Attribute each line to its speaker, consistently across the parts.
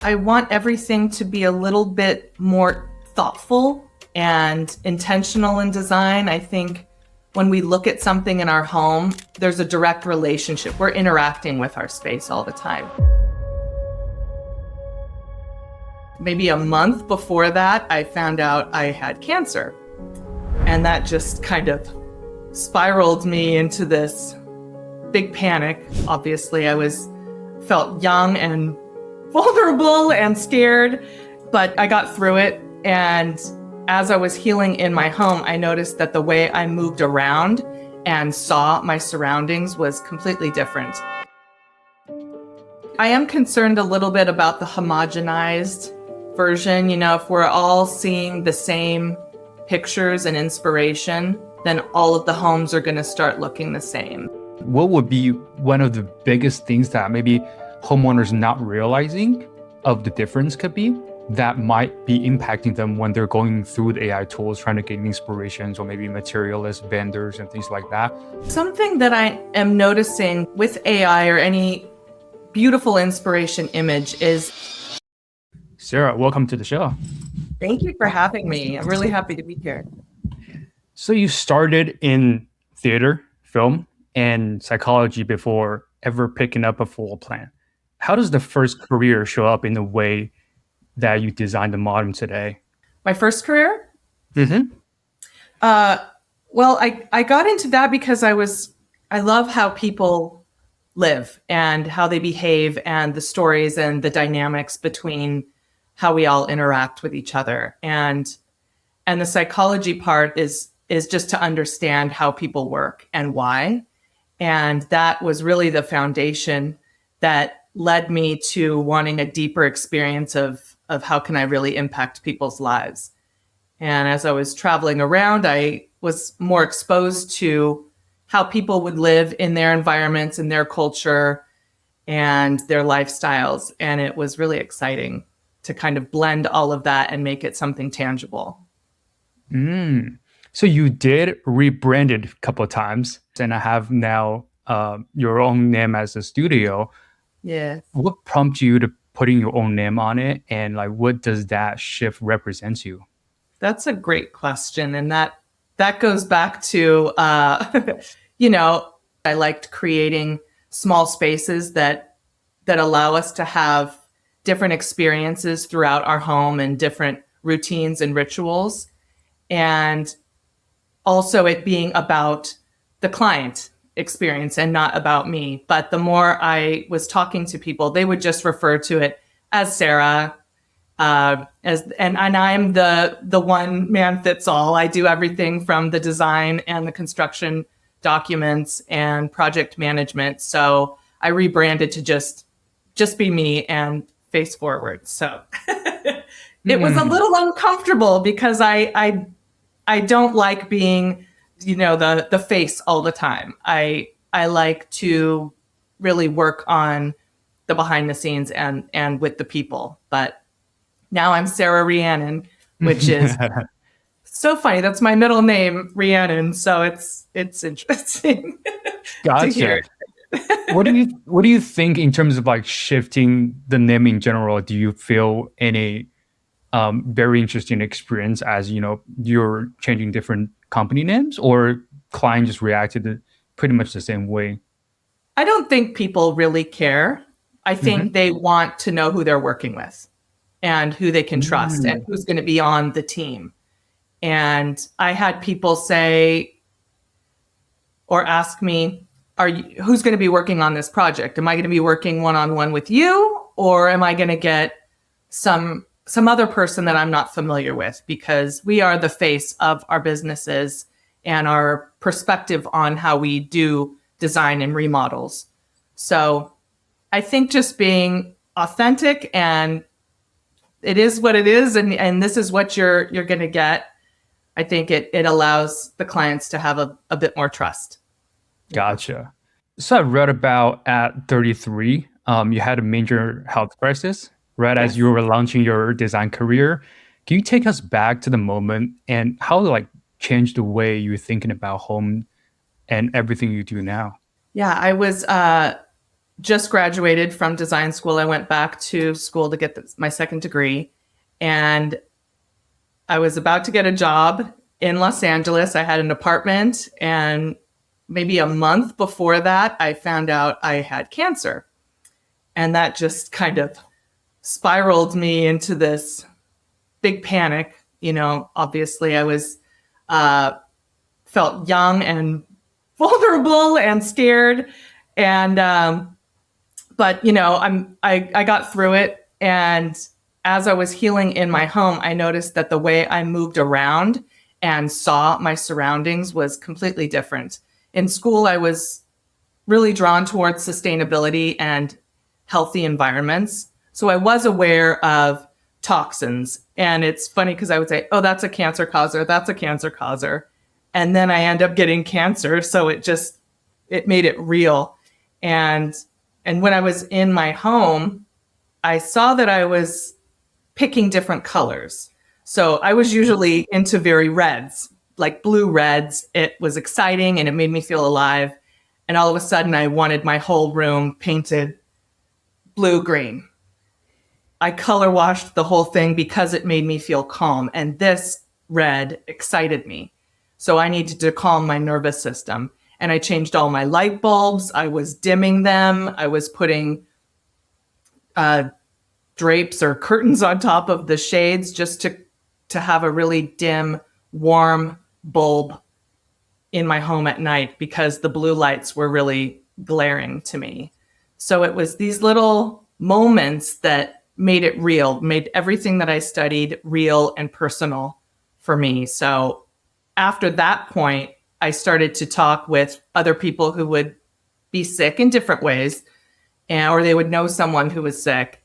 Speaker 1: I want everything to be a little bit more thoughtful and intentional in design. I think when we look at something in our home, there's a direct relationship. We're interacting with our space all the time. Maybe a month before that, I found out I had cancer. And that just kind of spiraled me into this big panic. Obviously, felt young and vulnerable and scared, but I got through it. And as I was healing in my home, I noticed that the way I moved around and saw my surroundings was completely different. I am concerned a little bit about the homogenized version. If we're all seeing the same pictures and inspiration, then all of the homes are going to start looking the same.
Speaker 2: What would be one of the biggest things that maybe homeowners not realizing of the difference could be that might be impacting them when they're going through the AI tools, trying to gain inspirations, or maybe materialist vendors and things like that?
Speaker 1: Something that I am noticing with AI or any beautiful inspiration image is...
Speaker 2: Sara, welcome to the show.
Speaker 1: Thank you for having me. I'm really happy to be here.
Speaker 2: So you started in theater, film, and psychology before ever picking up a floor plan. How does the first career show up in the way that you design the modern today?
Speaker 1: My first career?
Speaker 2: Mm-hmm.
Speaker 1: Well, I got into that because I love how people live and how they behave and the stories and the dynamics between how we all interact with each other. And the psychology part is just to understand how people work and why. And that was really the foundation that led me to wanting a deeper experience of how can I really impact people's lives. And as I was traveling around, I was more exposed to how people would live in their environments and their culture and their lifestyles. And it was really exciting to kind of blend all of that and make it something tangible.
Speaker 2: So you did rebrand it a couple of times, and I have now your own name as a studio.
Speaker 1: Yes.
Speaker 2: What prompted you to putting your own name on it, and what does that shift represent you?
Speaker 1: That's a great question, and that goes back to I liked creating small spaces that allow us to have different experiences throughout our home and different routines and rituals, and also it being about the client experience and not about me. But the more I was talking to people, they would just refer to it as Sara, and I'm the one man fits all. I do everything from the design and the construction documents and project management. So I rebranded to just be me and face forward. So it was a little uncomfortable because I don't like being, the face all the time. I like to really work on the behind the scenes and with the people. But now I'm Sara Rhiannon, which is so funny. That's my middle name, Rhiannon. So it's interesting.
Speaker 2: Gotcha.
Speaker 1: To hear.
Speaker 2: What do you think in terms of shifting the name in general? Do you feel any very interesting experience as you're changing different company names, or client just reacted pretty much the same way?
Speaker 1: I don't think people really care. I think they want to know who they're working with and who they can trust and who's going to be on the team. And I had people say or ask me, who's going to be working on this project? Am I going to be working one-on-one with you, or am I going to get some other person that I'm not familiar with? Because we are the face of our businesses and our perspective on how we do design and remodels. So I think just being authentic, and it is what it is, and this is what you're going to get. I think it allows the clients to have a bit more trust.
Speaker 2: Gotcha. So I read about at 33, you had a major health crisis, right? Yes. As you were launching your design career. Can you take us back to the moment and how it changed the way you were thinking about home and everything you do now?
Speaker 1: Yeah, I was just graduated from design school. I went back to school to get my second degree, and I was about to get a job in Los Angeles. I had an apartment, and maybe a month before that, I found out I had cancer. And that just kind of spiraled me into this big panic. Obviously I was felt young and vulnerable and scared. And but I got through it. And as I was healing in my home, I noticed that the way I moved around and saw my surroundings was completely different. In school, I was really drawn towards sustainability and healthy environments. So I was aware of toxins. And it's funny because I would say, oh, that's a cancer causer. That's a cancer causer. And then I end up getting cancer. So it made it real. And when I was in my home, I saw that I was picking different colors. So I was usually into very reds, like blue reds. It was exciting and it made me feel alive. And all of a sudden I wanted my whole room painted blue-green. I color washed the whole thing because it made me feel calm. And this red excited me. So I needed to calm my nervous system. And I changed all my light bulbs. I was dimming them. I was putting drapes or curtains on top of the shades just to have a really dim, warm bulb in my home at night because the blue lights were really glaring to me. So it was these little moments that made it real, made everything that I studied real and personal for me. So after that point, I started to talk with other people who would be sick in different ways, or they would know someone who was sick.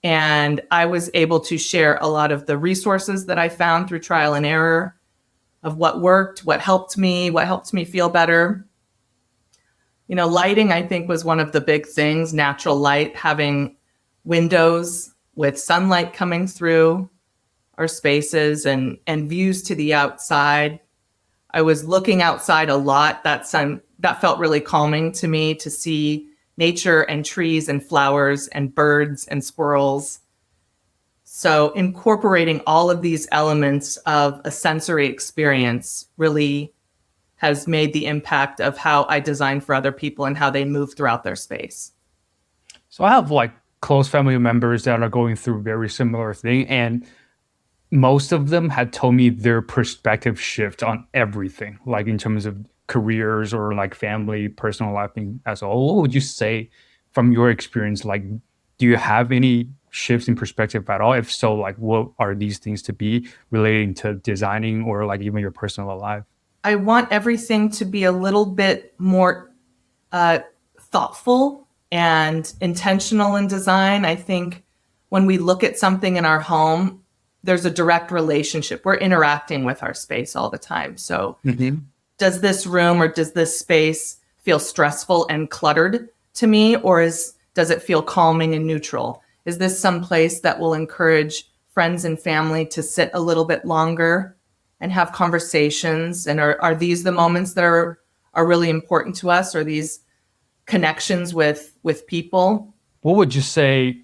Speaker 1: And I was able to share a lot of the resources that I found through trial and error of what worked, what helped me feel better. Lighting, I think, was one of the big things. Natural light, having windows with sunlight coming through our spaces and views to the outside. I was looking outside a lot. That felt really calming to me, to see nature and trees and flowers and birds and squirrels. So incorporating all of these elements of a sensory experience really has made the impact of how I design for other people and how they move throughout their space.
Speaker 2: So I have close family members that are going through very similar thing, and most of them had told me their perspective shift on everything, like in terms of careers or family, personal life as a whole. What would you say from your experience? Do you have any shifts in perspective at all? If so, what are these things to be relating to designing or even your personal life?
Speaker 1: I want everything to be a little bit more thoughtful and intentional in design. I think when we look at something in our home, there's a direct relationship. We're interacting with our space all the time. So does this room or does this space feel stressful and cluttered to me, or does it feel calming and neutral? Is this some place that will encourage friends and family to sit a little bit longer and have conversations? And are these the moments that are really important to us? Are these connections with people?
Speaker 2: What would you say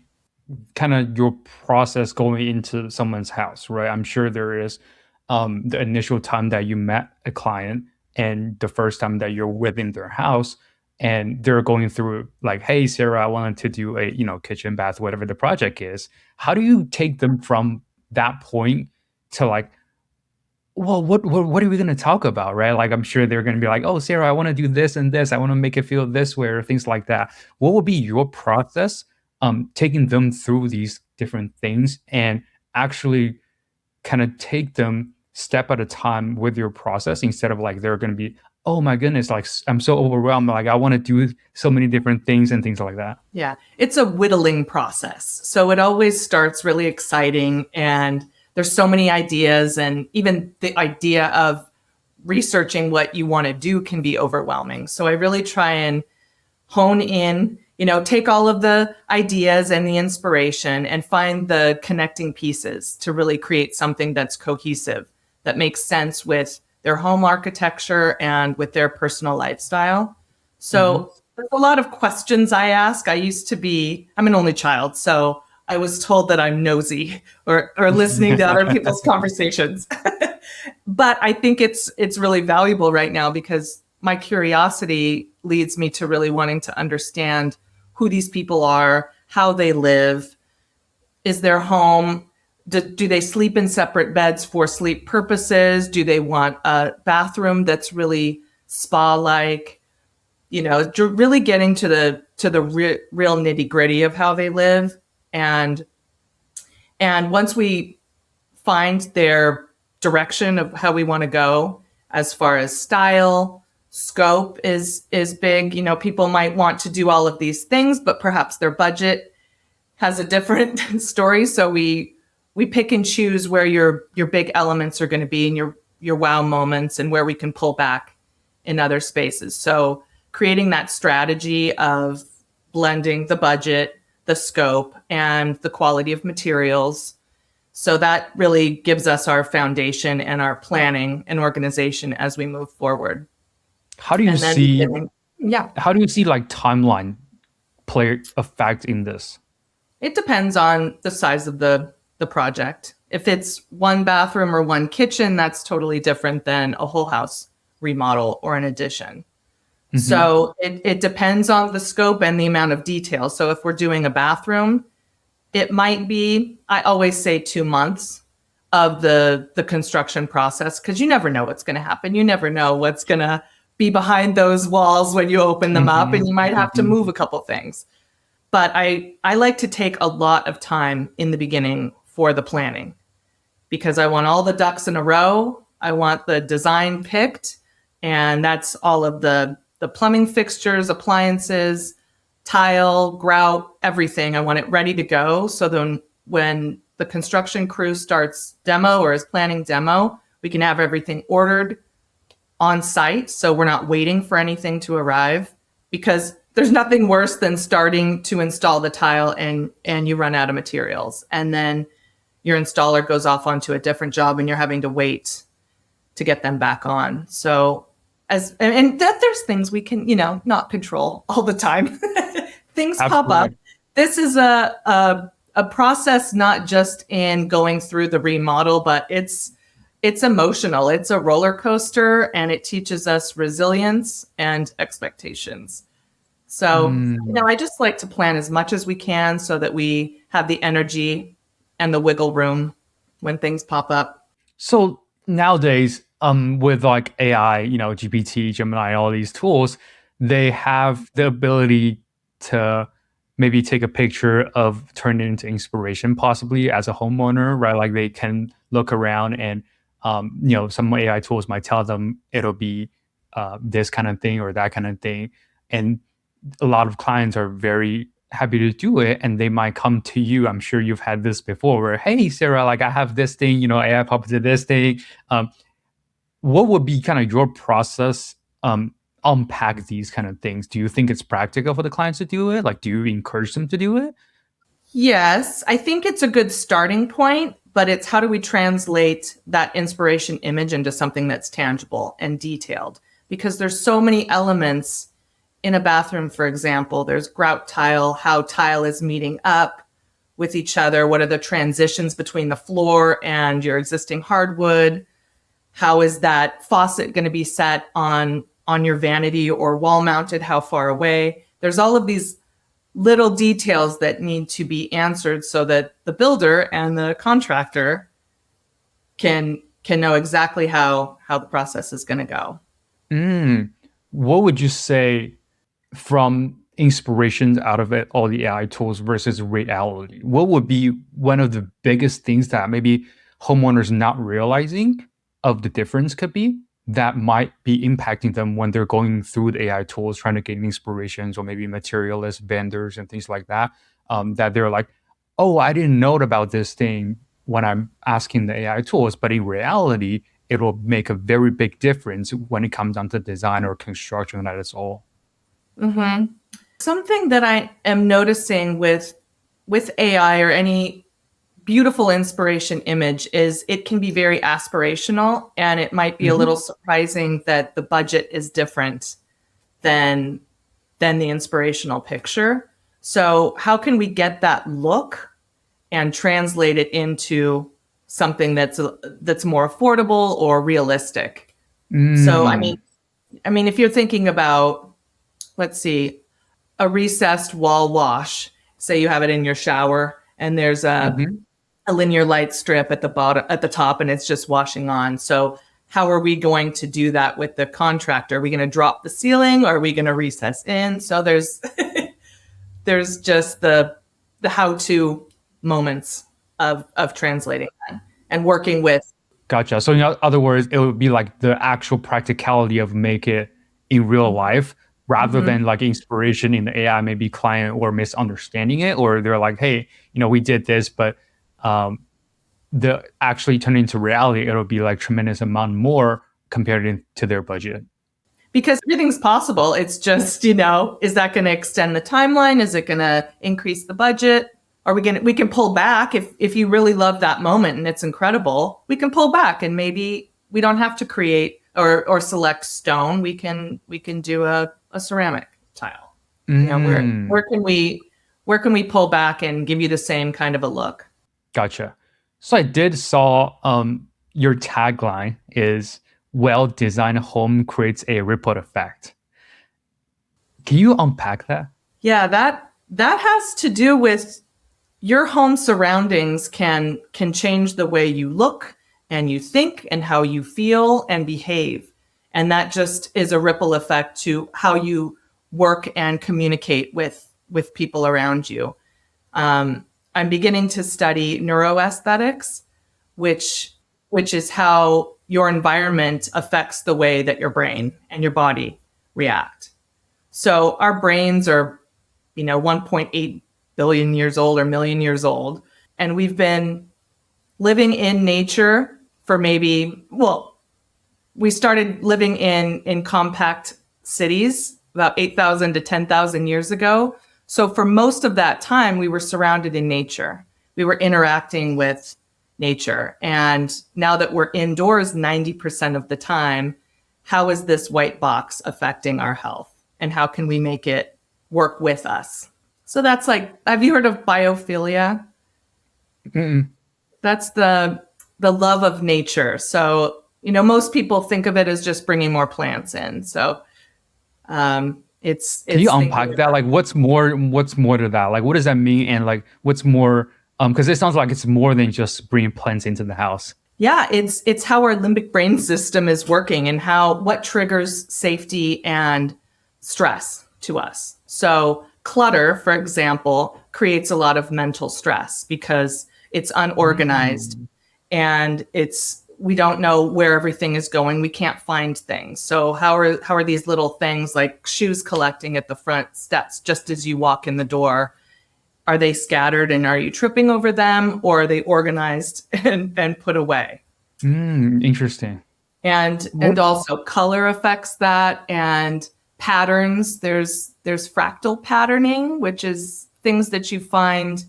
Speaker 2: kind of your process going into someone's house, right? I'm sure there is the initial time that you met a client and the first time that you're within their house and they're going through hey, Sarah, I wanted to do a, kitchen, bath, whatever the project is. How do you take them from that point to well, what are we going to talk about, right? I'm sure they're going to be oh, Sarah, I want to do this and this. I want to make it feel this way or things like that. What would be your process taking them through these different things and actually kind of take them step at a time with your process instead of they're going to be, oh my goodness, I'm so overwhelmed. I want to do so many different things and things like that.
Speaker 1: Yeah, it's a whittling process. So it always starts really exciting and there's so many ideas, and even the idea of researching what you want to do can be overwhelming. So I really try and hone in, take all of the ideas and the inspiration and find the connecting pieces to really create something that's cohesive, that makes sense with their home architecture and with their personal lifestyle. So there's a lot of questions I ask. I'm an only child, so I was told that I'm nosy or listening to other people's conversations. But I think it's really valuable right now because my curiosity leads me to really wanting to understand who these people are, how they live, is their home, do they sleep in separate beds for sleep purposes? Do they want a bathroom that's really spa-like? Really getting to the real nitty-gritty of how they live. And once we find their direction of how we want to go as far as style, scope is big. People might want to do all of these things, but perhaps their budget has a different story. So we pick and choose where your big elements are going to be and your wow moments, and where we can pull back in other spaces. So creating that strategy of blending the budget, the scope, and the quality of materials. So that really gives us our foundation and our planning and organization as we move forward.
Speaker 2: How do you
Speaker 1: And then
Speaker 2: see?
Speaker 1: yeah,
Speaker 2: How do you see like timeline play effect in this?
Speaker 1: it depends on the size of the project. If it's one bathroom or one kitchen, that's totally different than a whole house remodel or an addition. So it depends on the scope and the amount of detail. So if we're doing a bathroom, it might be, I always say 2 months of the construction process, because you never know what's going to happen. You never know what's going to be behind those walls when you open them up, and you might have to move a couple things. But I like to take a lot of time in the beginning for the planning, because I want all the ducks in a row. I want the design picked, and that's all of the plumbing fixtures, appliances, tile, grout, everything. I want it ready to go. So then when the construction crew starts demo or is planning demo, we can have everything ordered on site. So we're not waiting for anything to arrive, because there's nothing worse than starting to install the tile and you run out of materials. And then your installer goes off onto a different job and you're having to wait to get them back on. So there's things we can, not control all the time. Things pop up. This is a process, not just in going through the remodel, but it's emotional. It's a roller coaster, and it teaches us resilience and expectations. So, I just like to plan as much as we can so that we have the energy and the wiggle room when things pop up.
Speaker 2: So nowadays, with like AI, GPT, Gemini, all these tools, they have the ability to maybe take a picture of turn it into inspiration, possibly as a homeowner, right? Like they can look around and, some AI tools might tell them it'll be this kind of thing or that kind of thing. And a lot of clients are very happy to do it, and they might come to you. I'm sure you've had this before where, hey, Sarah, like I have this thing, AI popped to this thing. What would be kind of your process unpack these kind of things? Do you think it's practical for the clients to do it? Like, do you encourage them to do it?
Speaker 1: Yes, I think it's a good starting point, but it's how do we translate that inspiration image into something that's tangible and detailed? Because there's so many elements in a bathroom, for example. There's grout tile, how tile is meeting up with each other. What are the transitions between the floor and your existing hardwood? How is that faucet going to be set on your vanity or wall mounted? How far away? There's all of these little details that need to be answered so that the builder and the contractor can know exactly how the process is going to go.
Speaker 2: What would you say from inspirations out of it, all the AI tools versus reality? What would be one of the biggest things that maybe homeowners not realizing of the difference could be that might be impacting them when they're going through the AI tools, trying to gain inspirations, or maybe materialist vendors and things like that, that they're like, oh, I didn't know about this thing when I'm asking the AI tools, but in reality, it will make a very big difference when it comes down to design or construction, that is all.
Speaker 1: Mm-hmm. Something that I am noticing with AI or any beautiful inspiration image is it can be very aspirational, and it might be a little surprising that the budget is different than than the inspirational picture. So how can we get that look and translate it into something that's more affordable or realistic? So I mean, if you're thinking about, let's see, a recessed wall wash, say you have it in your shower and there's a linear light strip at the bottom, at the top, and it's just washing on. So how are we going to do that with the contractor? Are we going to drop the ceiling, or are we going to recess in? So there's there's just the how-to moments of translating that and working with.
Speaker 2: Gotcha. So in other words, it would be like the actual practicality of make it in real life rather than like inspiration in the AI, maybe client or misunderstanding it, or they're like, hey, we did this, but the actually turn into reality, it'll be like tremendous amount more compared to their budget.
Speaker 1: Because everything's possible. It's just, is that going to extend the timeline? Is it going to increase the budget? We can pull back if you really love that moment and it's incredible, we can pull back and maybe we don't have to create or select stone. We can do a ceramic tile. Where can we pull back and give you the same kind of a look?
Speaker 2: Gotcha. So I did saw your tagline is well-designed home creates a ripple effect. Can you unpack that?
Speaker 1: Yeah, that has to do with your home surroundings can change the way you look and you think and how you feel and behave. And that just is a ripple effect to how you work and communicate with people around you. I'm beginning to study neuroaesthetics, which is how your environment affects the way that your brain and your body react. So our brains are, 1.8 billion years old or million years old. And we've been living in nature for we started living in compact cities about 8,000 to 10,000 years ago. So for most of that time, we were surrounded in nature. We were interacting with nature. And now that we're indoors 90% of the time, how is this white box affecting our health? And how can we make it work with us? So that's like, have you heard of biophilia?
Speaker 2: Mm-mm.
Speaker 1: That's the love of nature. So, most people think of it as just bringing more plants in. So it's
Speaker 2: Can you unpack that? Like what's more to that? Like what does that mean? And like what's more, because it sounds like it's more than just bringing plants into the house.
Speaker 1: Yeah, it's how our limbic brain system is working and what triggers safety and stress to us. So clutter, for example, creates a lot of mental stress because it's unorganized and we don't know where everything is going. We can't find things. So how are these little things like shoes collecting at the front steps just as you walk in the door? Are they scattered and are you tripping over them, or are they organized and put away?
Speaker 2: Interesting.
Speaker 1: And also color affects that, and patterns. There's fractal patterning, which is things that you find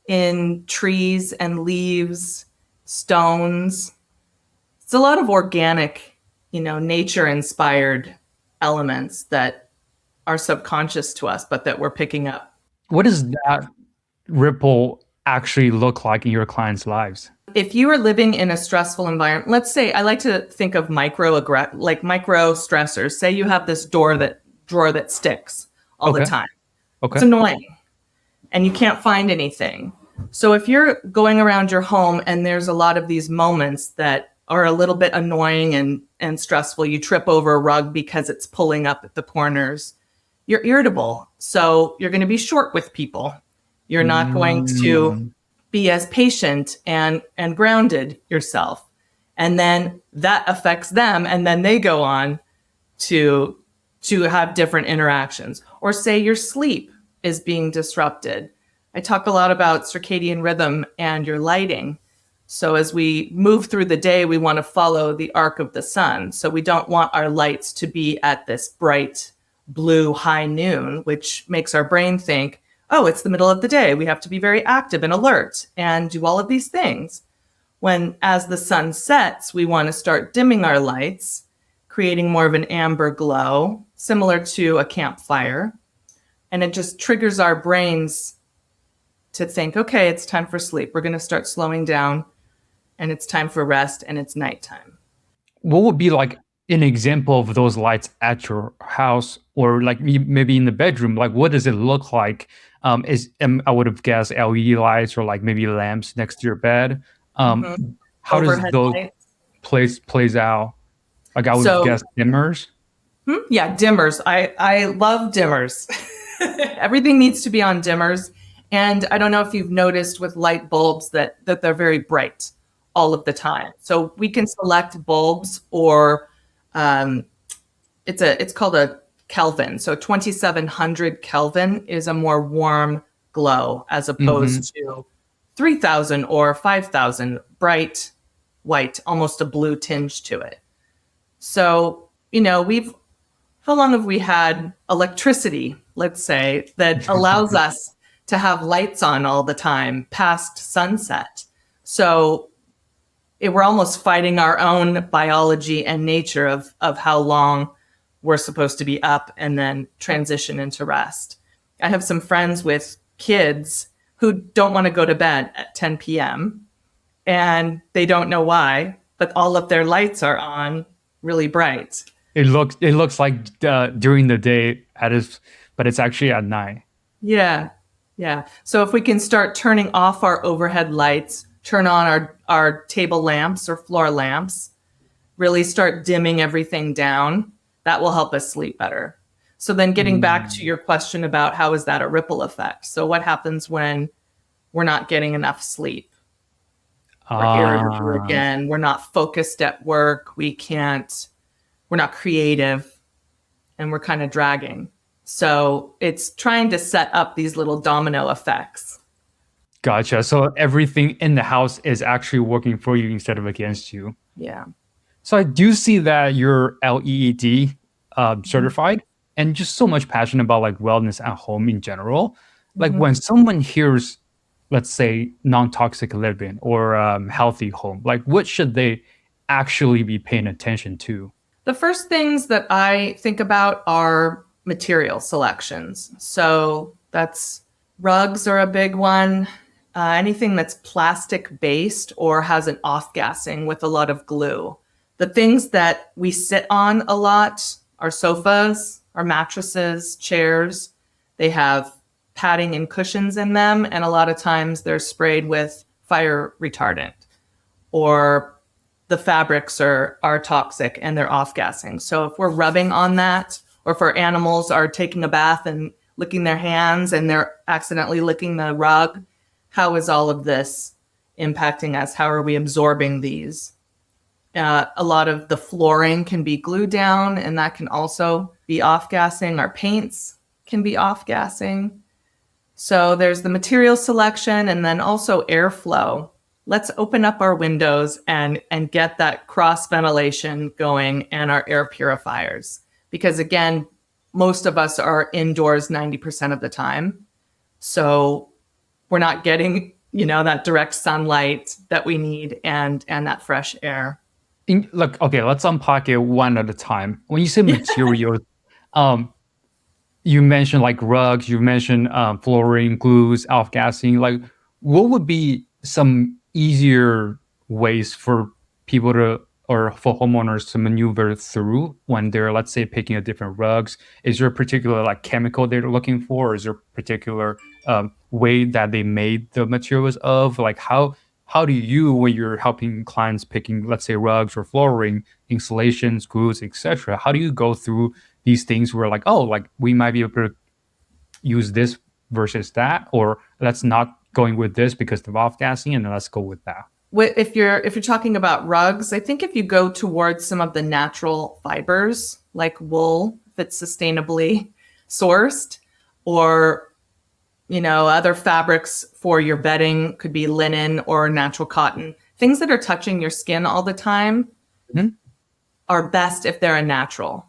Speaker 1: in trees and leaves, stones. It's a lot of organic, nature-inspired elements that are subconscious to us, but that we're picking up.
Speaker 2: What does that ripple actually look like in your clients' lives?
Speaker 1: If you are living in a stressful environment, let's say, I like to think of micro stressors. Say you have this drawer that sticks all the time.
Speaker 2: Okay.
Speaker 1: It's annoying and you can't find anything. So if you're going around your home and there's a lot of these moments that are a little bit annoying and stressful, you trip over a rug because it's pulling up at the corners, you're irritable. So you're going to be short with people. You're not going to be as patient and grounded yourself. And then that affects them. And then they go on to have different interactions. Or say your sleep is being disrupted. I talk a lot about circadian rhythm and your lighting. So as we move through the day, we want to follow the arc of the sun. So we don't want our lights to be at this bright blue high noon, which makes our brain think, oh, it's the middle of the day. We have to be very active and alert and do all of these things. When as the sun sets, we want to start dimming our lights, creating more of an amber glow, similar to a campfire. And it just triggers our brains to think, okay, it's time for sleep. We're going to start slowing down and it's time for rest and it's nighttime.
Speaker 2: What would be like an example of those lights at your house, or like maybe in the bedroom? Like, what does it look like? I would have guessed LED lights or like maybe lamps next to your bed. How does
Speaker 1: Overhead
Speaker 2: those
Speaker 1: lights.
Speaker 2: plays out? Like I would guess dimmers.
Speaker 1: Yeah, dimmers. I love dimmers. Everything needs to be on dimmers. And I don't know if you've noticed with light bulbs that they're very bright all of the time. So we can select bulbs, or it's called a Kelvin. So 2700 Kelvin is a more warm glow as opposed to 3000 or 5000 bright white, almost a blue tinge to it. So, how long have we had electricity, let's say, that allows us to have lights on all the time past sunset? So we're almost fighting our own biology and nature of how long we're supposed to be up and then transition into rest. I have some friends with kids who don't want to go to bed at 10 p.m. and they don't know why, but all of their lights are on really bright.
Speaker 2: It looks like during the day but it's actually at night.
Speaker 1: Yeah. So if we can start turning off our overhead lights, turn on our table lamps or floor lamps, really start dimming everything down, that will help us sleep better. So then getting back to your question about how is that a ripple effect? So what happens when we're not getting enough sleep? We're irritable again. We're not focused at work. We're not creative, and we're kind of dragging. So it's trying to set up these little domino effects.
Speaker 2: Gotcha. So everything in the house is actually working for you instead of against you.
Speaker 1: Yeah.
Speaker 2: So I do see that you're LEED certified and just so much passionate about like wellness at home in general. Like when someone hears, let's say, non-toxic living or healthy home, like what should they actually be paying attention to?
Speaker 1: The first things that I think about are material selections. So that's rugs are a big one. Anything that's plastic based or has an off-gassing with a lot of glue. The things that we sit on a lot are sofas, our mattresses, chairs. They have padding and cushions in them, and a lot of times they're sprayed with fire retardant, or the fabrics are toxic and they're off-gassing. So if we're rubbing on that, or if our animals are taking a bath and licking their hands and they're accidentally licking the rug, how is all of this impacting us? How are we absorbing these? A lot of the flooring can be glued down, and that can also be off-gassing. Our paints can be off-gassing. So there's the material selection, and then also airflow. Let's open up our windows and get that cross ventilation going, and our air purifiers. Because again, most of us are indoors 90% of the time. So we're not getting, that direct sunlight that we need and that fresh air.
Speaker 2: Okay, let's unpack it one at a time. When you say materials, you mentioned like rugs, you mentioned flooring, glues, off-gassing. Like, what would be some easier ways for people or for homeowners to maneuver through when they're, let's say, picking up different rugs? Is there a particular like chemical they're looking for? Or is there a particular way that they made the materials of? Like how do you, when you're helping clients picking, let's say, rugs or flooring, installations, glues, etc., how do you go through these things where like, oh, like we might be able to use this versus that, or let's not going with this because of off-gassing, and then let's go with that?
Speaker 1: If you're talking about rugs, I think if you go towards some of the natural fibers like wool that's sustainably sourced, or other fabrics for your bedding, could be linen or natural cotton. Things that are touching your skin all the time are best if they're a natural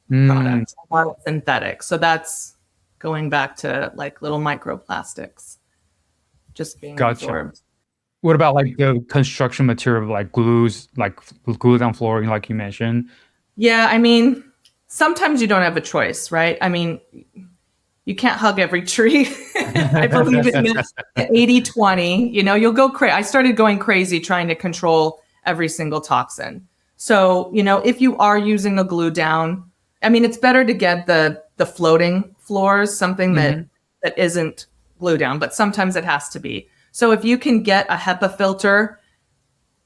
Speaker 1: product, not synthetic. So that's going back to like little microplastics just being absorbed.
Speaker 2: What about like the construction material, like glues, like glue down flooring, like you mentioned?
Speaker 1: Yeah, I mean, sometimes you don't have a choice, right? I mean, you can't hug every tree. I believe in the 80-20. You'll go crazy. I started going crazy trying to control every single toxin. So, if you are using a glue down, I mean, it's better to get the floating floors, something that isn't glue down, but sometimes it has to be. So if you can get a HEPA filter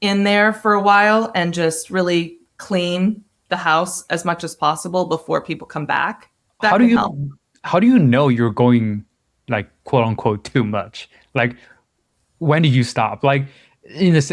Speaker 1: in there for a while and just really clean the house as much as possible before people come back, that
Speaker 2: How do
Speaker 1: can
Speaker 2: you
Speaker 1: help.
Speaker 2: how do you know you're going like quote unquote too much? Like when did you stop? Like in this,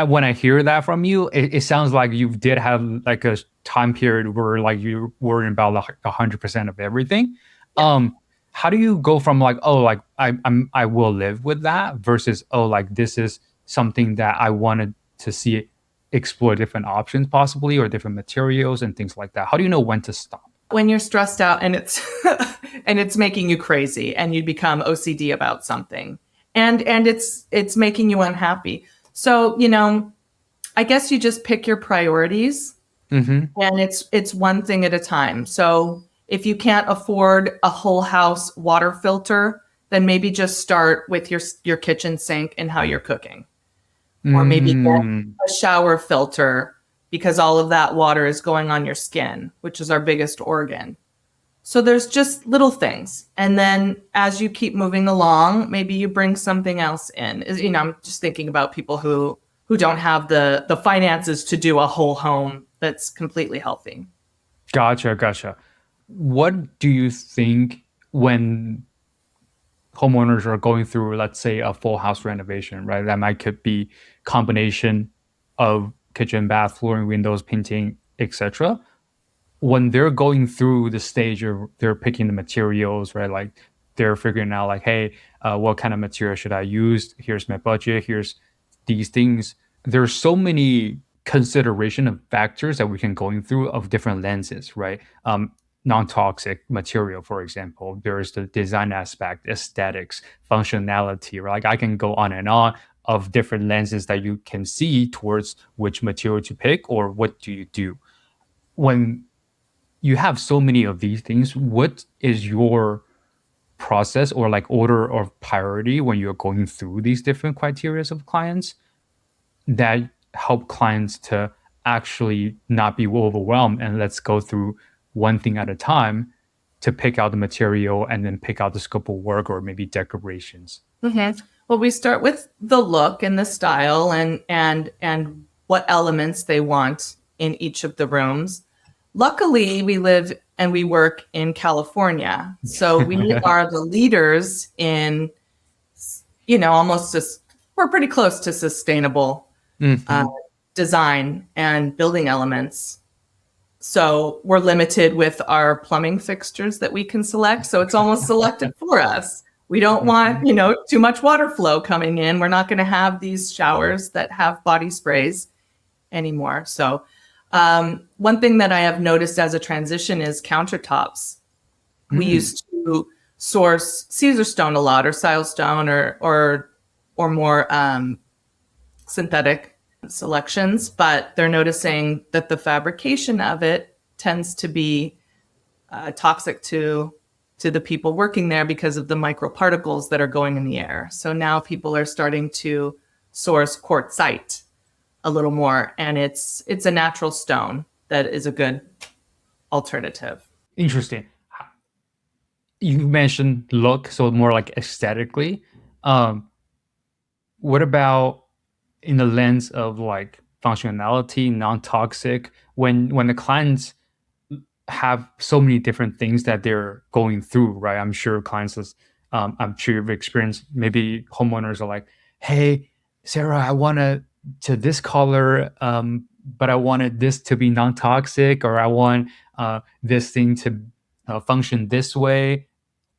Speaker 2: when I hear that from you, it sounds like you did have like a time period where like you're worrying about like 100% of everything.
Speaker 1: Yeah.
Speaker 2: How do you go from like, oh, like I will live with that versus, oh, like this is something that I wanted to see, explore different options possibly, or different materials and things like that? How do you know when to stop?
Speaker 1: When you're stressed out and it's and it's making you crazy and you become OCD about something and it's making you unhappy. So, I guess you just pick your priorities and it's one thing at a time. So if you can't afford a whole house water filter, then maybe just start with your kitchen sink and how you're cooking. Or maybe get
Speaker 2: Mm,
Speaker 1: a shower filter because all of that water is going on your skin, which is our biggest organ. So there's just little things. And then as you keep moving along, maybe you bring something else in. I'm just thinking about people who don't have the finances to do a whole home that's completely healthy.
Speaker 2: gotcha. What do you think when homeowners are going through, let's say, a full house renovation, right? That might could be combination of kitchen, bath, flooring, windows, painting, etc. When they're going through the stage of they're picking the materials, right? Like they're figuring out like, hey, what kind of material should I use? Here's my budget. Here's these things. There's so many consideration of factors that we can going through of different lenses, right? Non-toxic material, for example. There's the design aspect, aesthetics, functionality, right? Like I can go on and on of different lenses that you can see towards which material to pick or what do you do. When you have so many of these things, what is your process or like order of priority when you're going through these different criterias of clients that help clients to actually not be overwhelmed and let's go through one thing at a time to pick out the material and then pick out the scope of work or maybe decorations?
Speaker 1: Well, we start with the look and the style and what elements they want in each of the rooms. Luckily, we live and we work in California. So we are the leaders in, almost just, we're pretty close to sustainable design and building elements. So we're limited with our plumbing fixtures that we can select. So it's almost selected for us. We don't want, too much water flow coming in. We're not going to have these showers that have body sprays anymore. So one thing that I have noticed as a transition is countertops. We used to source Caesar stone a lot, or silestone, or more synthetic selections, but they're noticing that the fabrication of it tends to be toxic to the people working there because of the microparticles that are going in the air. So now people are starting to source quartzite a little more, and it's a natural stone that is a good alternative.
Speaker 2: Interesting. You mentioned look, so more like aesthetically. Um, what about in the lens of like functionality, non-toxic? When the clients have so many different things that they're going through, right? I'm sure I'm sure you've experienced, maybe homeowners are like, hey, Sarah, I want to this color, but I wanted this to be non-toxic, or I want this thing to function this way,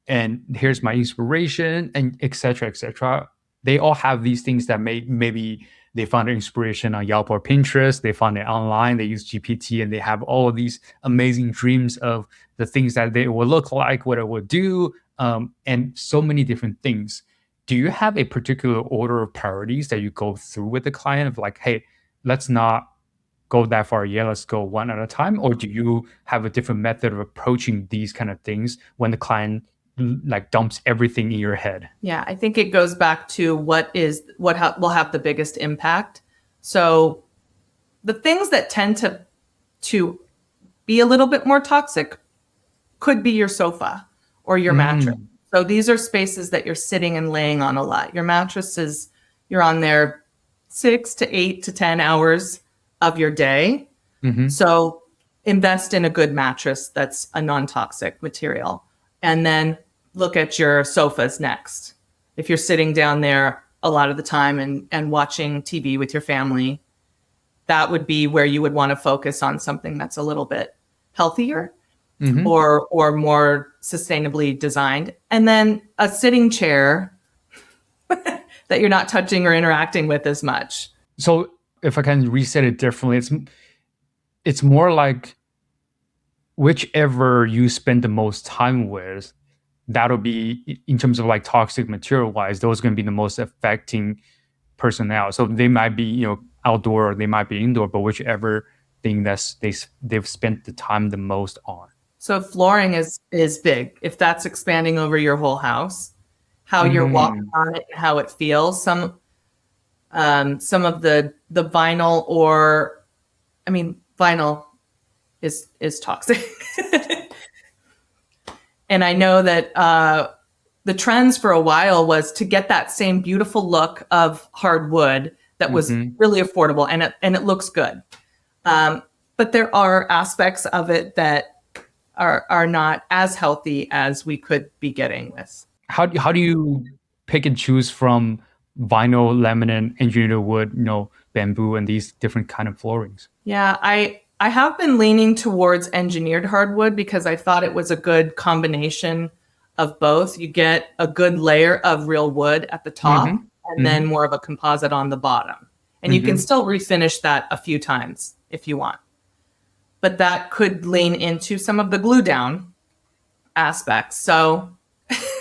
Speaker 2: and here's my inspiration, and etc. etc. They all have these things that maybe they found inspiration on Yelp or Pinterest. They found it online. They use GPT, and they have all of these amazing dreams of the things that they will look like, what it would do, and so many different things. Do you have a particular order of priorities that you go through with the client of like, hey, let's not go that far yet. Let's go one at a time. Or do you have a different method of approaching these kind of things when the client like dumps everything in your head?
Speaker 1: Yeah, I think it goes back to what will have the biggest impact. So the things that tend to be a little bit more toxic could be your sofa or your mattress. So these are spaces that you're sitting and laying on a lot. Your mattress is, you're on there 6 to 8 to 10 hours of your day. So invest in a good mattress that's a non-toxic material. And then look at your sofas next. If you're sitting down there a lot of the time and watching TV with your family, that would be where you would want to focus on something that's a little bit healthier or more sustainably designed. And then a sitting chair that you're not touching or interacting with as much.
Speaker 2: So if I can reset it differently, it's more like whichever you spend the most time with, that'll be, in terms of like toxic material wise, those are going to be the most affecting personnel. So they might be, outdoor, or they might be indoor, but whichever thing they've spent the time the most on.
Speaker 1: So flooring is big. If that's expanding over your whole house, how you're walking on it and how it feels. Some of the vinyl vinyl is toxic. And I know that the trends for a while was to get that same beautiful look of hardwood that was really affordable and it looks good. But there are aspects of it that are not as healthy as we could be getting with.
Speaker 2: How do you pick and choose from vinyl, laminate, engineered wood, bamboo, and these different kind of floorings?
Speaker 1: Yeah, I have been leaning towards engineered hardwood because I thought it was a good combination of both. You get a good layer of real wood at the top and then more of a composite on the bottom. And you can still refinish that a few times if you want. But that could lean into some of the glue down aspects. So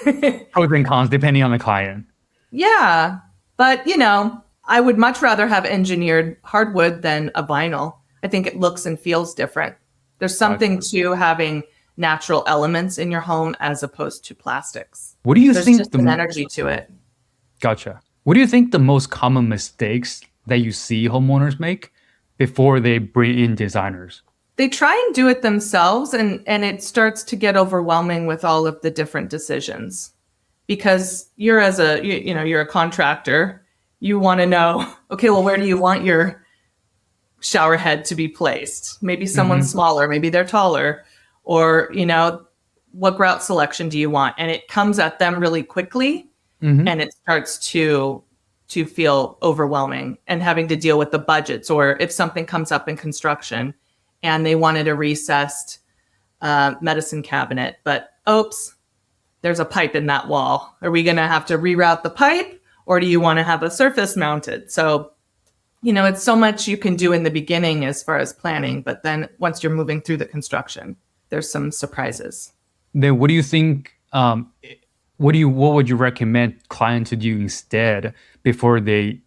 Speaker 2: pros and cons depending on the client.
Speaker 1: Yeah, but I would much rather have engineered hardwood than a vinyl. I think it looks and feels different. There's something to having natural elements in your home as opposed to plastics.
Speaker 2: What do you think?
Speaker 1: There's just an energy to it.
Speaker 2: Gotcha. What do you think the most common mistakes that you see homeowners make before they bring in designers?
Speaker 1: They try and do it themselves, and it starts to get overwhelming with all of the different decisions. Because you're a contractor, you want to know, okay, well, where do you want your shower head to be placed? Maybe someone's smaller, maybe they're taller, or, what grout selection do you want? And it comes at them really quickly and it starts to feel overwhelming and having to deal with the budgets, or if something comes up in construction and they wanted a recessed medicine cabinet, but oops, there's a pipe in that wall. Are we going to have to reroute the pipe, or do you want to have a surface mounted? So, it's so much you can do in the beginning as far as planning, but then once you're moving through the construction, there's some surprises.
Speaker 2: Then what do you think, what would you recommend client to do instead before they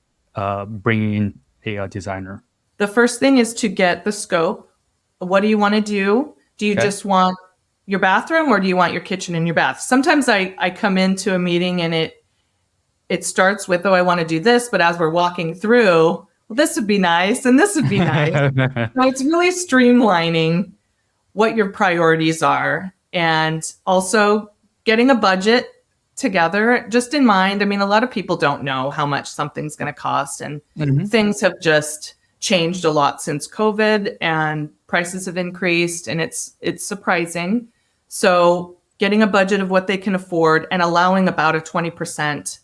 Speaker 2: bring in a designer?
Speaker 1: The first thing is to get the scope. What do you want to do? Do you just want your bathroom, or do you want your kitchen and your bath? Sometimes I come into a meeting and it starts with, I want to do this, but as we're walking through, well, this would be nice and this would be nice. So it's really streamlining what your priorities are, and also getting a budget together just in mind. A lot of people don't know how much something's going to cost, and things have just changed a lot since COVID, and prices have increased, and it's surprising. So getting a budget of what they can afford and allowing about a 20%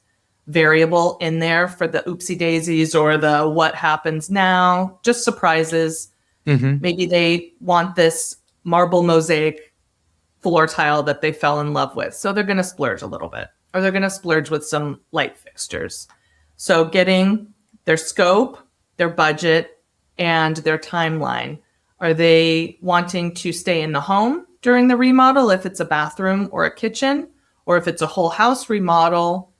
Speaker 1: variable in there for the oopsie daisies or the what happens now, just surprises. Maybe they want this marble mosaic floor tile that they fell in love with, so they're going to splurge a little bit, or they're going to splurge with some light fixtures. So getting their scope, their budget, and their timeline. Are they wanting to stay in the home during the remodel if it's a bathroom or a kitchen? Or if it's a whole house remodel,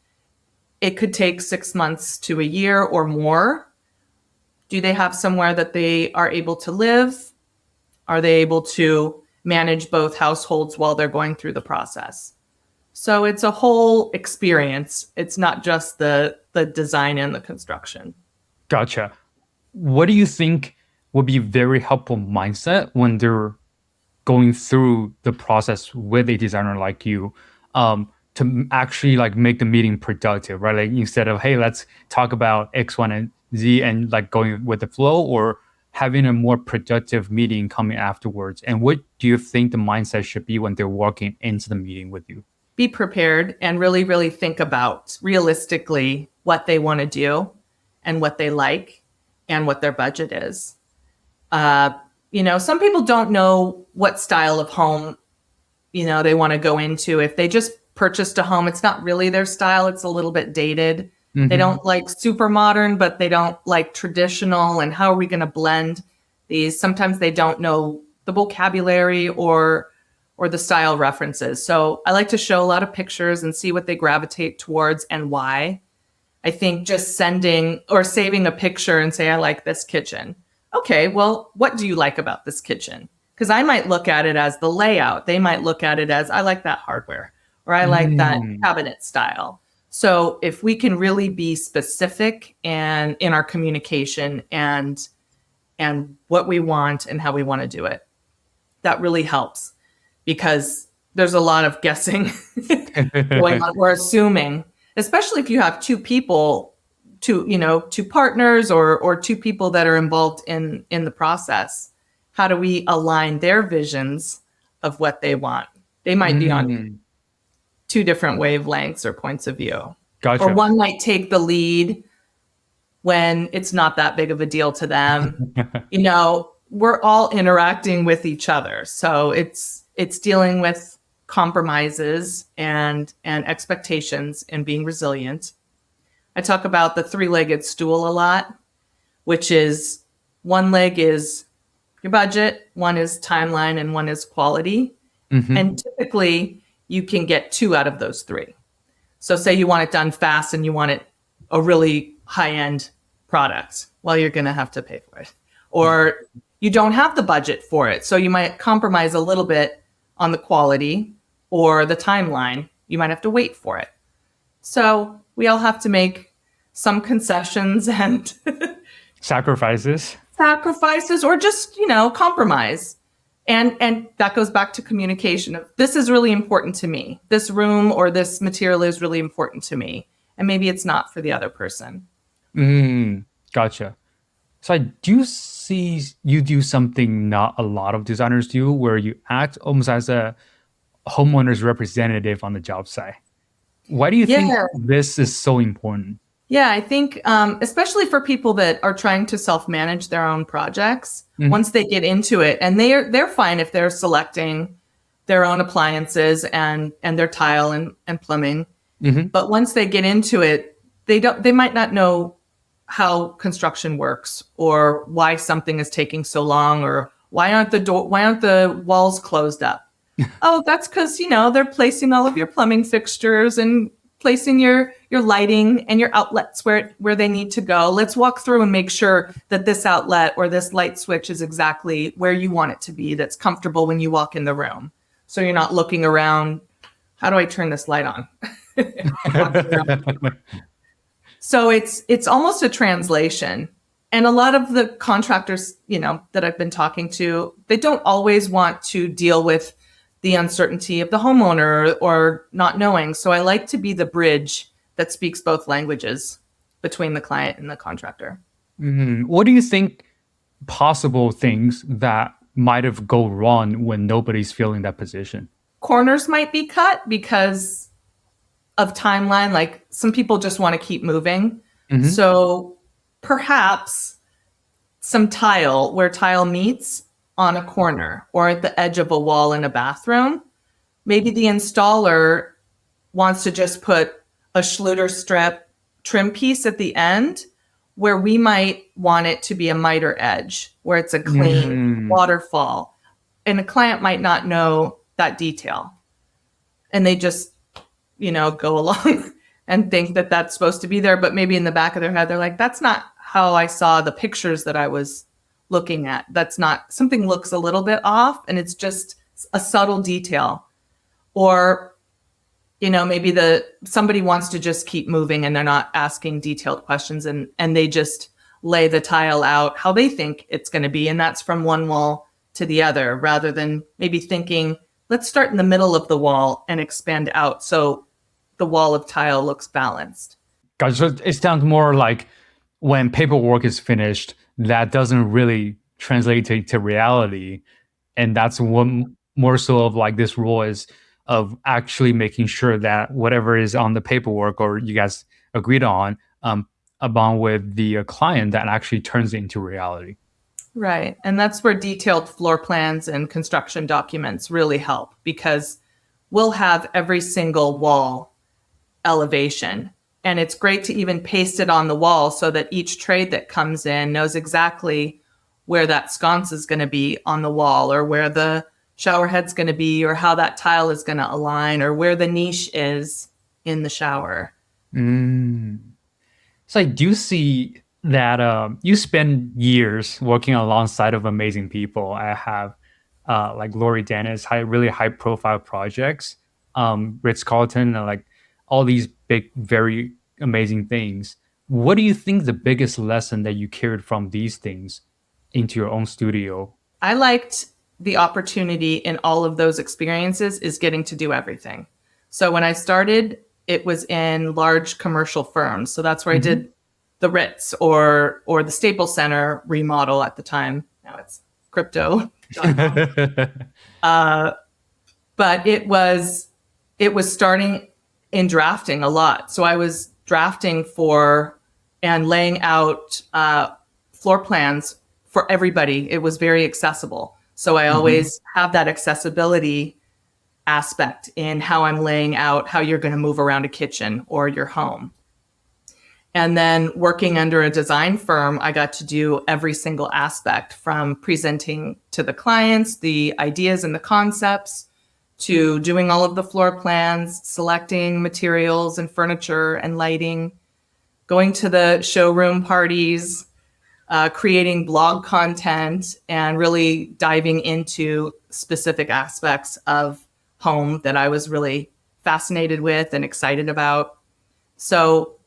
Speaker 1: it could take 6 months to a year or more. Do they have somewhere that they are able to live? Are they able to manage both households while they're going through the process? So it's a whole experience. It's not just the design and the construction.
Speaker 2: Gotcha. What do you think would be very helpful mindset when they're going through the process with a designer like you, to actually like make the meeting productive, right? Like instead of, hey, let's talk about X, Y, and Z and like going with the flow, or having a more productive meeting coming afterwards. And what do you think the mindset should be when they're walking into the meeting with you?
Speaker 1: Be prepared and really, really think about realistically what they want to do and what they like and what their budget is. Some people don't know what style of home, they want to go into. If they just purchased a home, it's not really their style. It's a little bit dated. Mm-hmm. They don't like super modern, but they don't like traditional. And how are we going to blend these? Sometimes they don't know the vocabulary or the style references. So I like to show a lot of pictures and see what they gravitate towards and why. I think just sending or saving a picture and say, I like this kitchen. Okay, well, what do you like about this kitchen? Because I might look at it as the layout. They might look at it as, I like that hardware, or I like that cabinet style. So if we can really be specific and in our communication and what we want and how we want to do it, that really helps, because there's a lot of guessing going on or assuming, especially if you have two people, two partners or two people that are involved in the process. How do we align their visions of what they want? They might be on two different wavelengths or points of view.
Speaker 2: Gotcha.
Speaker 1: Or one might take the lead when it's not that big of a deal to them. We're all interacting with each other. So it's dealing with compromises and expectations and being resilient. I talk about the three-legged stool a lot, which is one leg is your budget, one is timeline, and one is quality. Mm-hmm. And typically you can get two out of those three. So say you want it done fast and you want it a really high-end product. Well, you're going to have to pay for it. Or you don't have the budget for it. So you might compromise a little bit on the quality or the timeline. You might have to wait for it. So we all have to make some concessions and
Speaker 2: sacrifices
Speaker 1: or just, compromise. And that goes back to communication of, this is really important to me. This room or this material is really important to me. And maybe it's not for the other person.
Speaker 2: Gotcha. So I do see you do something not a lot of designers do, where you act almost as a homeowner's representative on the job site. Why do you think this is so important?
Speaker 1: Yeah, I think especially for people that are trying to self-manage their own projects, once they get into it, and they're fine if they're selecting their own appliances and their tile and plumbing. Mm-hmm. But once they get into it, they might not know how construction works, or why something is taking so long, or why aren't the walls closed up? Oh, that's because they're placing all of your plumbing fixtures and placing your lighting and your outlets where they need to go. Let's walk through and make sure that this outlet or this light switch is exactly where you want it to be, that's comfortable when you walk in the room. So you're not looking around, how do I turn this light on? So it's almost a translation. And a lot of the contractors, that I've been talking to, they don't always want to deal with the uncertainty of the homeowner or not knowing. So I like to be the bridge that speaks both languages between the client and the contractor.
Speaker 2: Mm-hmm. What do you think possible things that might have gone wrong when nobody's feeling that position?
Speaker 1: Corners might be cut because of timeline. Like some people just want to keep moving. Mm-hmm. So perhaps some tile where tile meets on a corner or at the edge of a wall in a bathroom. Maybe the installer wants to just put a Schluter strip trim piece at the end, where we might want it to be a miter edge, where it's a clean waterfall. And the client might not know that detail. And they just, go along and think that that's supposed to be there. But maybe in the back of their head, they're like, that's not how I saw the pictures that I was looking at. That's not something looks a little bit off and it's just a subtle detail. Or, maybe somebody wants to just keep moving and they're not asking detailed questions and they just lay the tile out how they think it's going to be. And that's from one wall to the other, rather than maybe thinking, let's start in the middle of the wall and expand out so the wall of tile looks balanced.
Speaker 2: Gotcha. So it sounds more like when paperwork is finished, that doesn't really translate to reality. And that's one more so of like this role is of actually making sure that whatever is on the paperwork or you guys agreed on, along with the client, that actually turns into reality.
Speaker 1: Right. And that's where detailed floor plans and construction documents really help, because we'll have every single wall elevation. And it's great to even paste it on the wall so that each trade that comes in knows exactly where that sconce is going to be on the wall, or where the shower head's going to be, or how that tile is going to align, or where the niche is in the shower.
Speaker 2: So I do see that you spend years working alongside of amazing people. I have like Lori Dennis, really high profile projects, Ritz Carlton, and like all these big, very amazing things. What do you think the biggest lesson that you carried from these things into your own studio?
Speaker 1: I liked the opportunity in all of those experiences is getting to do everything. So when I started, it was in large commercial firms. So that's where I did the Ritz or the Staples Center remodel at the time. Now it's crypto. But it was starting in drafting a lot. So I was drafting for and laying out floor plans for everybody. It was very accessible. So I always have that accessibility aspect in how I'm laying out how you're going to move around a kitchen or your home. And then working under a design firm, I got to do every single aspect, from presenting to the clients the ideas and the concepts, to doing all of the floor plans, selecting materials and furniture and lighting, going to the showroom parties, creating blog content, and really diving into specific aspects of home that I was really fascinated with and excited about. So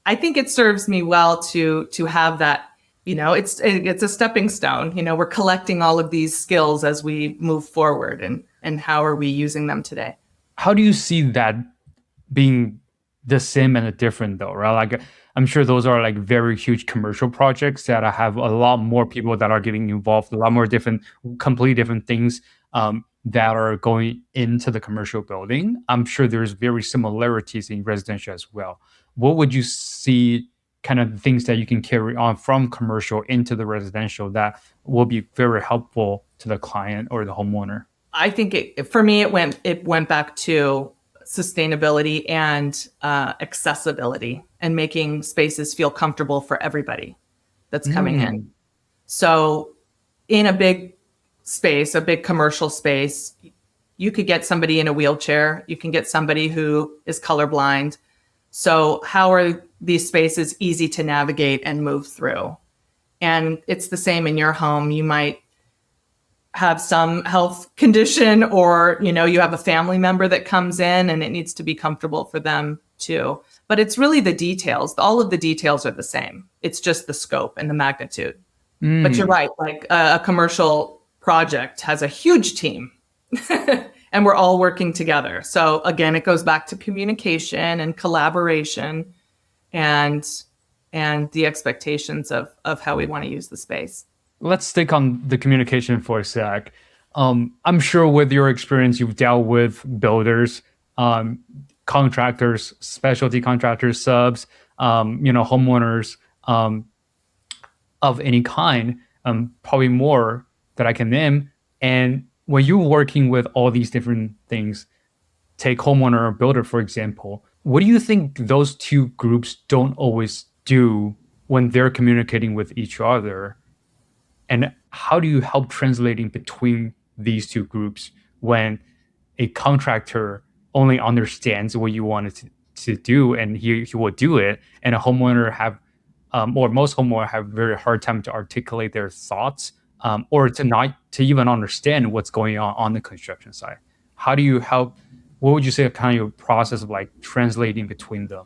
Speaker 1: I think it serves me well to have that. It's a stepping stone. We're collecting all of these skills as we move forward, and how are we using them today?
Speaker 2: How do you see that being the same and the different though, right? Like I'm sure those are like very huge commercial projects that I have a lot more people that are getting involved, a lot more completely different things that are going into the commercial building. I'm sure there's very similarities in residential as well. What would you see kind of things that you can carry on from commercial into the residential that will be very helpful to the client or the homeowner?
Speaker 1: I think for me, it went back to sustainability and accessibility, and making spaces feel comfortable for everybody that's coming in. So in a big space, a big commercial space, you could get somebody in a wheelchair. You can get somebody who is colorblind. So how are these spaces easy to navigate and move through? And it's the same in your home. You might have some health condition, or you have a family member that comes in and it needs to be comfortable for them too. But it's really the details. All of the details are the same. It's just the scope and the magnitude. But you're right, like a commercial project has a huge team and we're all working together. So again, it goes back to communication and collaboration and the expectations of how we want to use the space.
Speaker 2: Let's stick on the communication for a sec. I'm sure with your experience, you've dealt with builders, contractors, specialty contractors, subs, homeowners of any kind, probably more that I can name. And when you're working with all these different things, take homeowner or builder, for example, what do you think those two groups don't always do when they're communicating with each other? And how do you help translating between these two groups when a contractor only understands what you wanted to do and he will do it, and a homeowner have or most homeowners have a very hard time to articulate their thoughts, or to not to even understand what's going on the construction side. How do you help? What would you say kind of your process of like translating between them?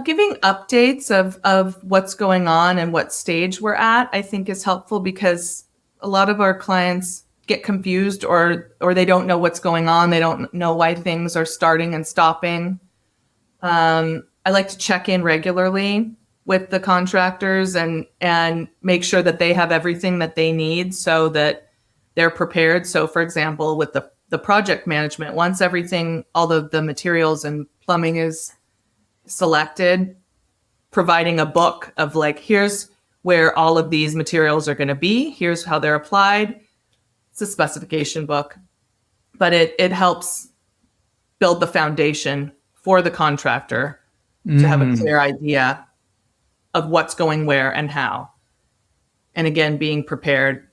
Speaker 1: Giving updates of what's going on and what stage we're at, I think is helpful because a lot of our clients get confused or they don't know what's going on. They don't know why things are starting and stopping. I like to check in regularly with the contractors and make sure that they have everything that they need so that they're prepared. So for example, with the project management, once everything, all the materials and plumbing is selected, providing a book of like, here's where all of these materials are going to be. Here's how they're applied. It's a specification book, but it helps build the foundation for the contractor to have a clear idea of what's going where and how. And again, being prepared.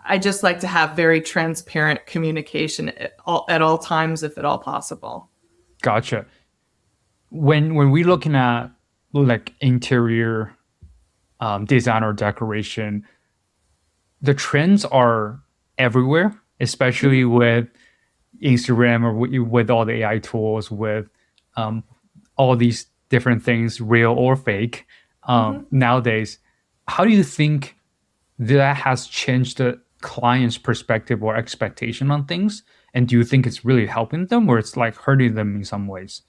Speaker 1: I just like to have very transparent communication at all times, if at all possible.
Speaker 2: Gotcha. When we're looking at like interior design or decoration, the trends are everywhere, especially with Instagram or with all the AI tools, with all these different things, real or fake, nowadays. How do you think that has changed the client's perspective or expectation on things? And do you think it's really helping them or it's like hurting them in some ways?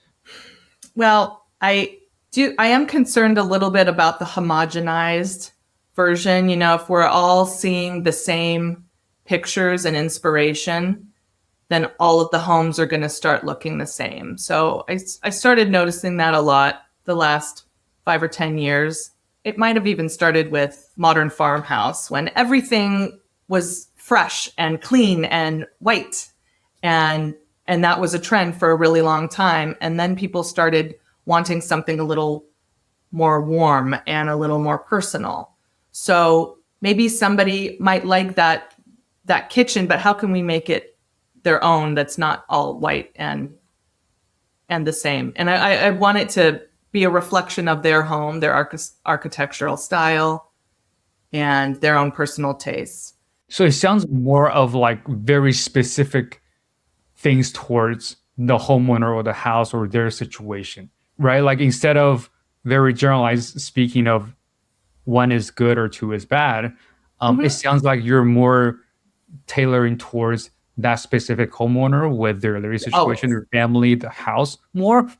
Speaker 1: Well, I am concerned a little bit about the homogenized version. You know, if we're all seeing the same pictures and inspiration, then all of the homes are going to start looking the same. So I started noticing that a lot the last 5 or 10 years. It might have even started with Modern Farmhouse when everything was fresh and clean and white. And that was a trend for a really long time. And then people started wanting something a little more warm and a little more personal. So maybe somebody might like that kitchen, but how can we make it their own that's not all white and the same? And I want it to be a reflection of their home, their architectural style, and their own personal tastes.
Speaker 2: So it sounds more of like very specific things towards the homeowner or the house or their situation, right? Like instead of very generalized speaking of one is good or two is bad, it sounds like you're more tailoring towards that specific homeowner with their living situation, their family, the house more,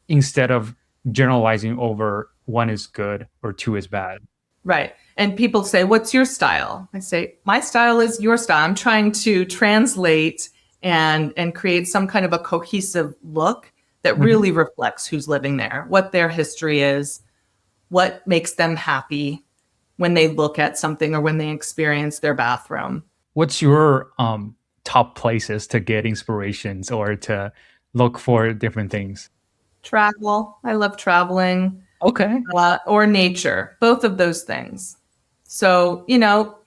Speaker 2: instead of generalizing over one is good or two is bad.
Speaker 1: Right. And people say, what's your style? I say, my style is your style. I'm trying to translate and create some kind of a cohesive look that really reflects who's living there, what their history is, what makes them happy when they look at something or when they experience their bathroom.
Speaker 2: What's your top places to get inspirations or to look for different things?
Speaker 1: Travel. I love traveling.
Speaker 2: Okay.
Speaker 1: Or nature, both of those things. So, you know,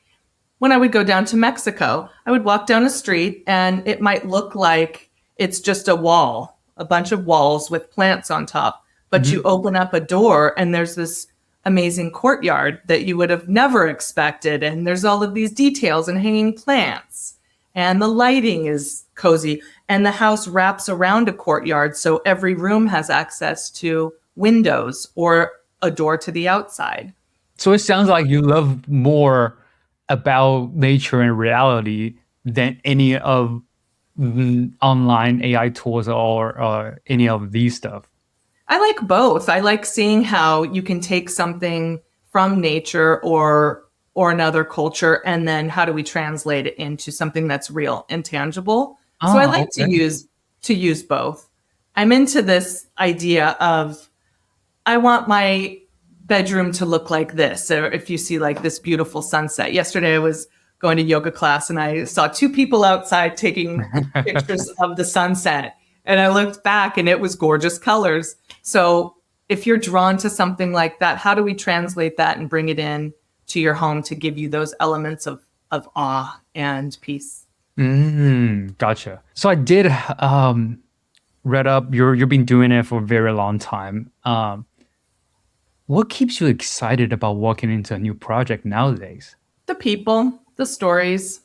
Speaker 1: when I would go down to Mexico, I would walk down a street and it might look like it's just a wall, a bunch of walls with plants on top. But you open up a door and there's this amazing courtyard that you would have never expected. And there's all of these details and hanging plants. And the lighting is cozy. And the house wraps around a courtyard. So every room has access to windows or a door to the outside.
Speaker 2: So it sounds like you love more about nature and reality than any of the online AI tools or any of these stuff.
Speaker 1: I like both. I like seeing how you can take something from nature or another culture, and then how do we translate it into something that's real and tangible. So I like to use both. I'm into this idea of I want my bedroom to look like this. Or if you see like this beautiful sunset. Yesterday I was going to yoga class and I saw two people outside taking pictures of the sunset. And I looked back and it was gorgeous colors. So if you're drawn to something like that, how do we translate that and bring it in to your home to give you those elements of awe and peace?
Speaker 2: Gotcha. So I did read up, you've been doing it for a very long time. What keeps you excited about walking into a new project nowadays?
Speaker 1: The people, the stories,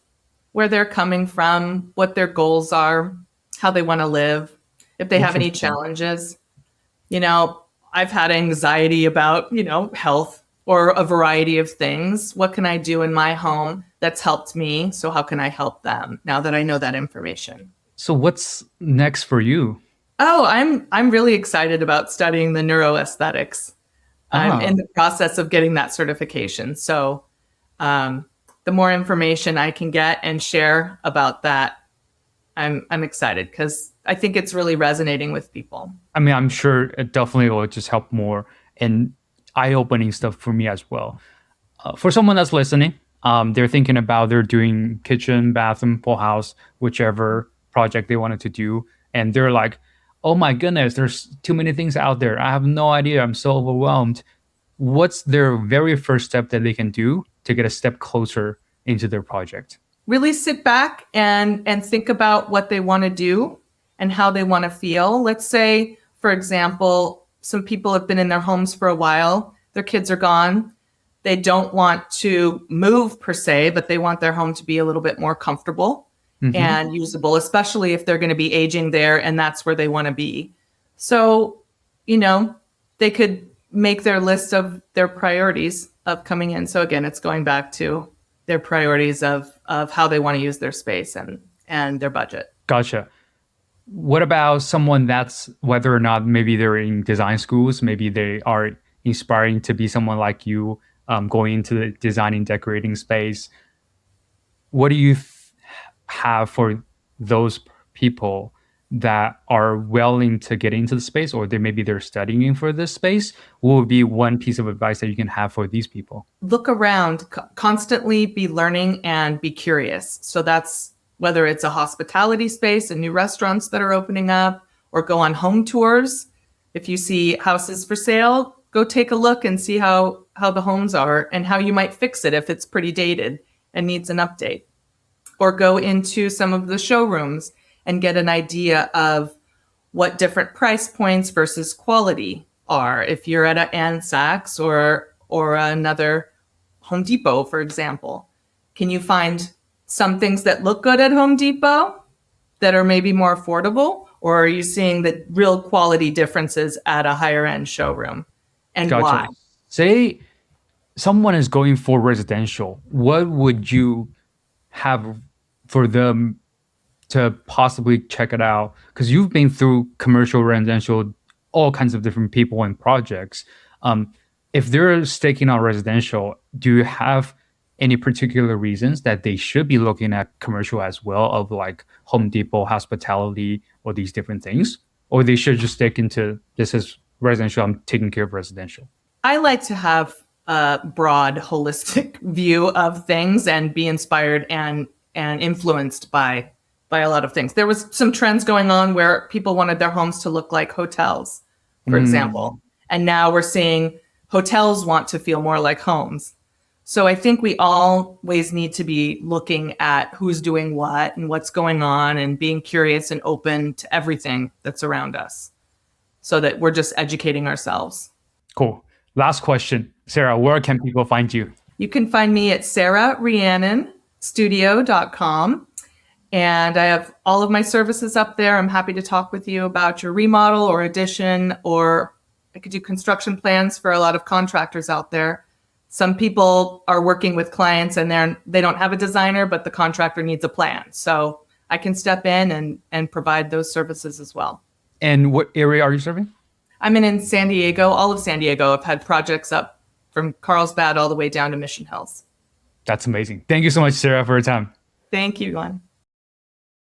Speaker 1: where they're coming from, what their goals are, how they want to live, if they have any
Speaker 2: Interesting.
Speaker 1: challenges. You know, I've had anxiety about, health or a variety of things. What can I do in my home that's helped me? So how can I help them now that I know that information?
Speaker 2: So what's next for you?
Speaker 1: Oh, I'm really excited about studying the neuroaesthetics. I'm
Speaker 2: Ah,
Speaker 1: in the process of getting that certification. So um, the more information I can get and share about that, I'm excited because I think it's really resonating with people.
Speaker 2: I mean, I'm sure it definitely will just help more and eye-opening stuff for me as well. For someone that's listening, they're thinking about they're doing kitchen, bathroom, pool house, whichever project they wanted to do, and they're like, "Oh my goodness, there's too many things out there. I have no idea. I'm so overwhelmed." What's their very first step that they can do to get a step closer into their project?
Speaker 1: Really sit back and think about what they want to do and how they want to feel. Let's say, for example, some people have been in their homes for a while, their kids are gone. They don't want to move per se, but they want their home to be a little bit more comfortable
Speaker 2: Hmm.
Speaker 1: and usable, especially if they're going to be aging there and that's where they want to be. So, you know, they could make their list of their priorities of coming in. So again, it's going back to their priorities of how they want to use their space and their budget.
Speaker 2: Gotcha. What about someone that's whether or not maybe they're in design schools, maybe they are inspiring to be someone like you, going into the designing, decorating space? What do you have for those people that are willing to get into the space, or they maybe they're studying for this space? What would be one piece of advice that you can have for these people?
Speaker 1: Look around, constantly be learning and be curious. So that's whether it's a hospitality space and new restaurants that are opening up, or go on home tours. If you see houses for sale, go take a look and see how the homes are and how you might fix it if it's pretty dated and needs an update. Or go into some of the showrooms and get an idea of what different price points versus quality are. If you're at a Ann Sachs or another Home Depot, for example, can you find some things that look good at Home Depot that are maybe more affordable? Or are you seeing the real quality differences at a higher end showroom? And
Speaker 2: Gotcha.
Speaker 1: why?
Speaker 2: Say someone is going for residential. What would you have for them to possibly check it out? Because you've been through commercial, residential, all kinds of different people and projects. Um, if they're staking out residential, do you have any particular reasons that they should be looking at commercial as well, of like Home Depot, hospitality, or these different things? Or they should just stick into this is residential, I'm taking care of residential?
Speaker 1: I like to have a broad, holistic view of things and be inspired and influenced by a lot of things. There was some trends going on where people wanted their homes to look like hotels, for
Speaker 2: Mm,
Speaker 1: example. And now we're seeing hotels want to feel more like homes. So I think we always need to be looking at who's doing what and what's going on and being curious and open to everything that's around us so that we're just educating ourselves.
Speaker 2: cool. Last question. Sarah, where can people find you?
Speaker 1: You can find me at sararhiannonstudio.com. And I have all of my services up there. I'm happy to talk with you about your remodel or addition, or I could do construction plans for a lot of contractors out there. Some people are working with clients and they don't have a designer, but the contractor needs a plan. So I can step in and provide those services as well.
Speaker 2: And what area are you serving?
Speaker 1: I'm in San Diego, all of San Diego. I've had projects up from Carlsbad all the way down to Mission Hills.
Speaker 2: That's amazing. Thank you so much, Sarah, for your time.
Speaker 1: Thank you, Yuan.